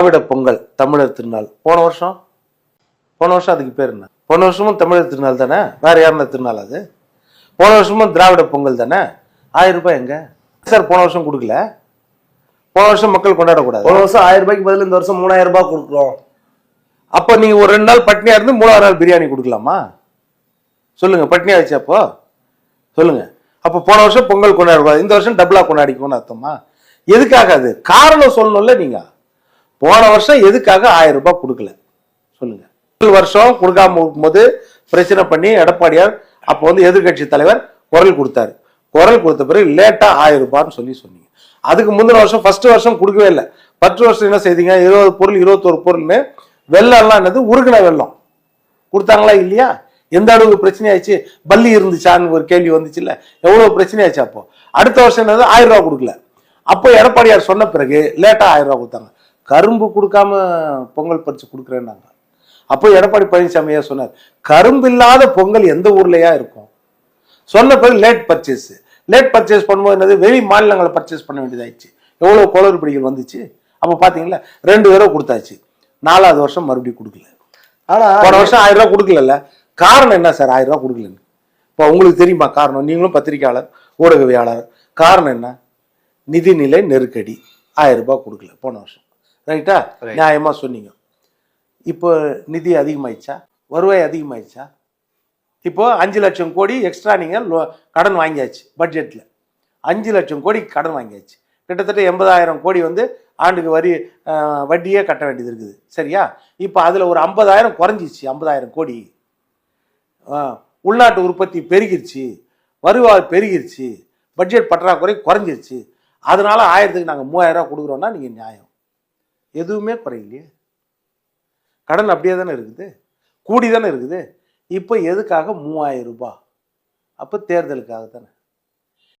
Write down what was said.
திராவிட பொங்கல் தமிழர் திருநாள் போன வருஷம் அதுக்கு பேர் என்ன? போன வருஷமும் தமிழர் திருநாள் தானே, வேற யாருன்னா திருநாள் அது? போன வருஷமும் திராவிட பொங்கல் தானே. 1000 ரூபாய் எங்க சார் போன வருஷம் கொடுக்கல? போன வருஷம் மக்கள் கொண்டாடக்கூடாது? போன வருஷம் 1000 ரூபாய்க்கு பதில் இந்த வருஷம் 3000 ரூபாய் கொடுக்குறோம். அப்ப நீங்க ஒரு 2 நாள் பட்னியா இருந்து 3ஆவது நாள் பிரியாணி கொடுக்கலாமா? சொல்லுங்க, பட்னியா ஆச்சு அப்போ சொல்லுங்க. அப்ப போன வருஷம் பொங்கல் கொண்டாடக்கூடாது, இந்த வருஷம் டபுளா கொண்டாடிக்கோன்னு அர்த்தமா? எதுக்காக? அது காரணம் சொல்லணும்ல. நீங்க போன வருஷம் எதுக்காக 1000 ரூபாய் கொடுக்கல சொல்லுங்க. முதல் வருஷம் கொடுக்காம இருக்கும்போது பிரச்சனை பண்ணி எடப்பாடியார் அப்போ வந்து எதிர்கட்சி தலைவர் குரல் கொடுத்தாரு. குரல் கொடுத்த பிறகு லேட்டா 1000 ரூபான்னு சொன்னீங்க. அதுக்கு முந்தின வருஷம் ஃபர்ஸ்ட் வருஷம் கொடுக்கவே இல்லை. 10 வருஷம் என்ன செய்தீங்க? 20 பொருள் 21 பொருள்னு வெள்ளம்லாம் என்னது உருகின வெள்ளம் கொடுத்தாங்களா இல்லையா? எந்த அளவுக்கு பிரச்சனை ஆயிடுச்சு? பள்ளி இருந்துச்சான்னு ஒரு கேள்வி வந்துச்சு இல்ல, எவ்வளவு பிரச்சனை ஆயிடுச்சு. அப்போ அடுத்த வருஷம் என்னது 1000 ரூபாய் கொடுக்கல. அப்போ எடப்பாடியார் சொன்ன பிறகு லேட்டா 1000 ரூபாய் கொடுத்தாங்க. கரும்பு கொடுக்காம பொங்கல் பறிச்சு கொடுக்குறேன்னாங்க. அப்போ எடப்பாடி பழனிசாமியா சொன்னார், கரும்பு இல்லாத பொங்கல் எந்த ஊர்லயா இருக்கும்? சொன்ன பிறகு லேட் பர்ச்சேஸ் பண்ணும்போது என்னது வெளி மாநிலங்களை பர்ச்சேஸ் பண்ண வேண்டியதாயிடுச்சு. எவ்வளவு குளறுபடிகள் வந்துச்சு. அப்ப பாத்தீங்களா 2 தடவை கொடுத்தாச்சு. 4வது வருஷம் மறுபடியும் கொடுக்கல. ஆனா போன வருஷம் 1000 ரூபாய் கொடுக்கல. காரணம் என்ன சார் 1000 ரூபாய் கொடுக்கலன்னு? இப்போ உங்களுக்கு தெரியுமா காரணம்? நீங்களும் பத்திரிகையாளர், ஊடகவியாளர். காரணம் என்ன? நிதிநிலை நெருக்கடி. 1000 ரூபாய் கொடுக்கல போன வருஷம். ரைட்டா? நியாயமா சொன்னீங்க. இப்போ நிதி அதிகமாயிடுச்சா? வருவாய் அதிகமாயிடுச்சா? இப்போ 5 லட்சம் கோடி எக்ஸ்ட்ரா நீங்க கடன் வாங்கியாச்சு. பட்ஜெட்ல 5 லட்சம் கோடி கடன் வாங்கியாச்சு. கிட்டத்தட்ட 80,000 கோடி வந்து ஆண்டுக்கு வட்டியே கட்ட வேண்டியது இருக்குது. சரியா? இப்போ அதுல ஒரு 50,000 குறைஞ்சிச்சு. 50,000 கோடி. உள்நாட்டு உற்பத்தி பெருகிருச்சு, வருவாய் பெருகிருச்சு, பட்ஜெட் பற்றாக்குறை குறைஞ்சிருச்சு. அதனால 1000க்கு நாங்கள் 3000 ரூபாய் கொடுக்குறோம்னா நீங்க நியாயம். எதுவுமே குறையிலையே. கடன் அப்படியே தானே இருக்குது, கூடி தானே இருக்குது. இப்போ எதுக்காக 3000 ரூபாய்? அப்போ தேர்தலுக்காக தானே.